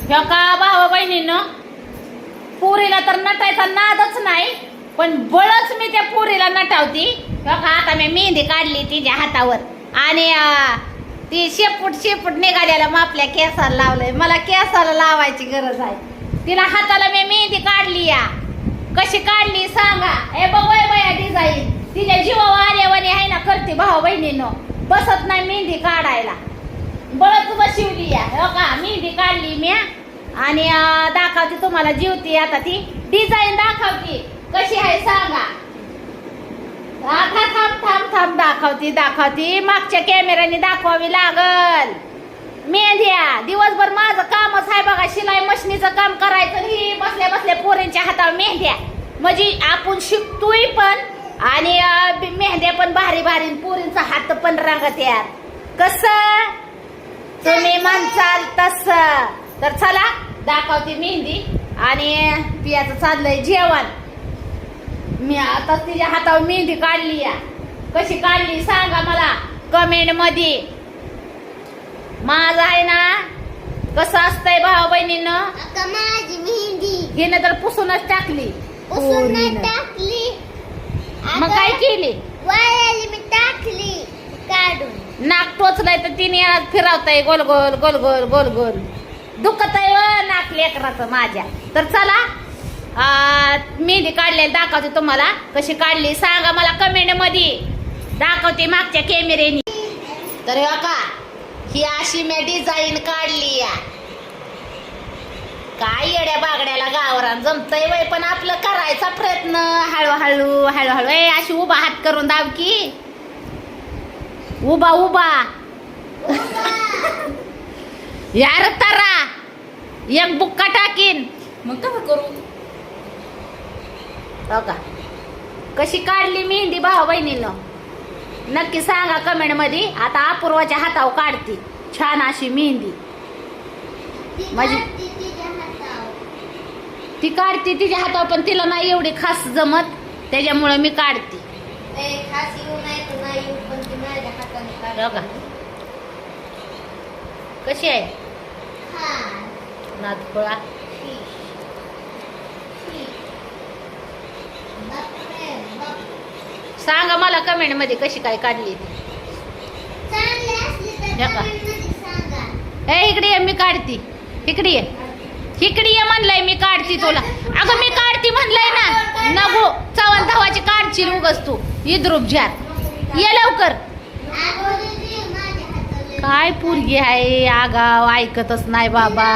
ह्यो का भावा बहिणींनो, पुरीला तर नटायचा नादच नाही, पण बळच मी त्या पुरीला नटावती. ह्यो का आता मी मेहंदी काढली तिच्या हातावर आणि ती शेपूट निघाल्याला मापल्या केसाला लावलंय. मला केसाला लावायची गरज आहे. तिला हाताला मी मेहंदी काढली या. कशी काढली सांगा? ए बघूया बया डिझाईन तिच्या जीवावर आल्यावानी आहे ना, करते भाऊ बहिणींनो. बसत नाही मेहंदी काढायला, बळच बशिवली या. हो का मेहंदी काढली मी आणि दाखवते तुम्हाला. जीवती आता ती डिझाईन दाखवते कशी आहे सांगा. आता थांब दाखवती. मागच्या कॅमेऱ्याने दाखवावी लागल. मेहंद्या दिवसभर माझं कामच आहे बघा, शिलाई मशीनीचं काम करायचं. ही बसल्या बसल्या पोरींच्या हातावर मेहंद्या, म्हणजे आपण शिकतोय पण आणि मेहंद्या पण भारी भारी, पोरींचा हात पण रंगत यार. कसं तुम्ही म्हणसाल तस. तर चला दाखवते मेहंदी आणि पियाचं चाललंय जेवण. मी आता तिच्या हातावर मेहंदी काढली या. कशी काढली सांगा मला कमेंट मध्ये. माझं आहे ना कसं असतंय भाऊ बहिणींनो. माझी मेहंदी हिने तर पुसूनच टाकली. टाकली. मग काय केली? वाळली मी टाकली काढून. नाक टोचलंय तर तिने फिरवताय गोल गोल गोल गोल गोल गोल. दुखत आहे नाक लेकराचं माझ्या. तर चला मेहंदी काढलेली दाखवते तुम्हाला. कशी काढली सांगा मला कमेंट मध्ये. दाखवते मागच्या कॅमेऱ्याने. तर का ही अशी मी डिझाईन काढली या. काय येड्या बागड्याला गावरान जमतय वय, पण आपलं करायचा प्रयत्न हळूहळू हळूहळू. अशी उभा हात करून दाब की. उभा यार तारा एक बुक्का टाकीन. मग कसं करू? हो का कशी काढली मेहंदी भाऊ बहिणीनं नक्की सांगा कमेंट मध्ये. आता अपूर्वाच्या हातावर काढते छान अशी मेहंदी. माझी ती काढते तिच्या हातावर, पण तिला नाही एवढी खास जमत, त्याच्यामुळे मी काढते. हो का कशी आहे नादफळा? सांगा मला कमेंट मध्ये कशी काय काढली ती. ए इकडे ये मी काढती. इकडे ये म्हणलंय मी काढती तुला. अगं मी काढती म्हणलंय ना. नको चव्हाण धावाची काढची उगस तू इद्रुप झार. ये लवकर. काय पोरगी आहे आगाव, ऐकतच नाही बाबा.